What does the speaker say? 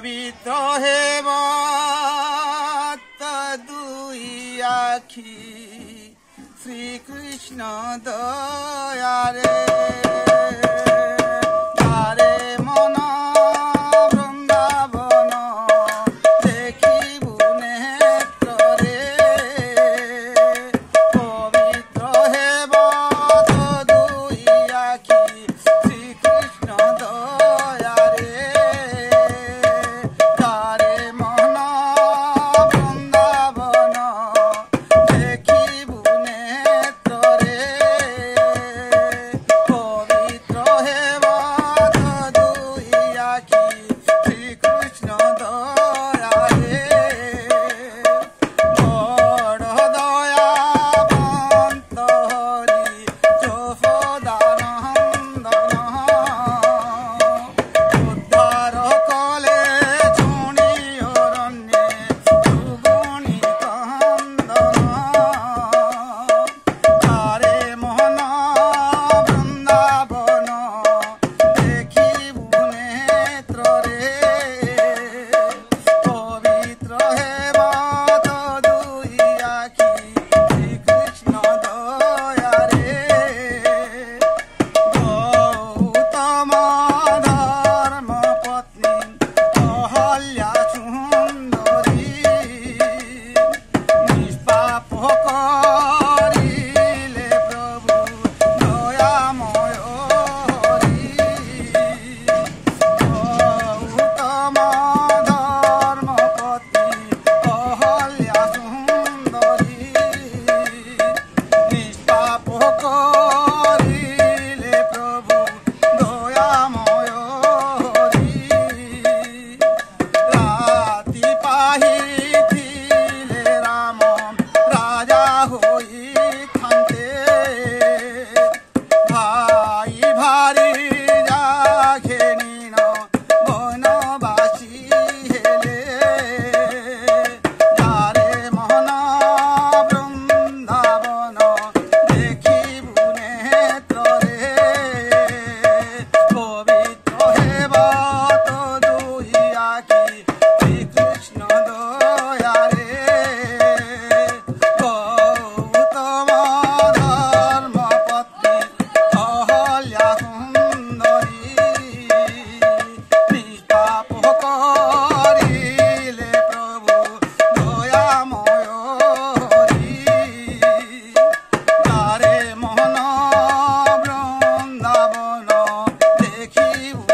পবিত্র হেব দুই আখি শ্রীকৃষ্ণ দয়ারে তারে মন বৃন্দাবন দেখিবু নেত্রে পবিত্র হেব দুই আখি শ্রীকৃষ্ণ দয়ারে তারে মন বৃন্দাবন দেখিবু নেত্রে পবিত্র হেব দুই আখি শ্রীকৃষ্ণ দয়ারে বড় দয়াবন্ত হরি যশোদানন্দন উদ্ধার কলে ঝুণি অরণ্যে সুগুণী কন্দন তারে মোহন বৃন্দাবন দেখিবু নেত্রে পবিত্র হেব দুই আখি শ্রীকৃষ্ণ দয়ারে গৌতম ধর্ম পত্নী অহল্যা সুন্দরী নিষ্পাপ করিলে প্রভু দয়াময় হরি গৌতম ধর্ম পত্নী অহল্যা সুন্দরী নিষ্পাপ করিলে প্রভু দয়াময় হরি রাতি পাহিছিলে রাম রাজা হই থানতে ভাই ভারি যাঘে নিন বনবাসী হেলে যারে মহন বৃন্দাবন দেখিবু নেত্রে পবিত্র হেব দুই আখি শ্রীকৃষ্ণ দয়ারে গৌতম ধর্ম পত্নী অহল্যা সুন্দরী নিষ্পাপ করিলে প্রভু দয়াময় হরি তারে মোহন বৃন্দাবন দেখিবু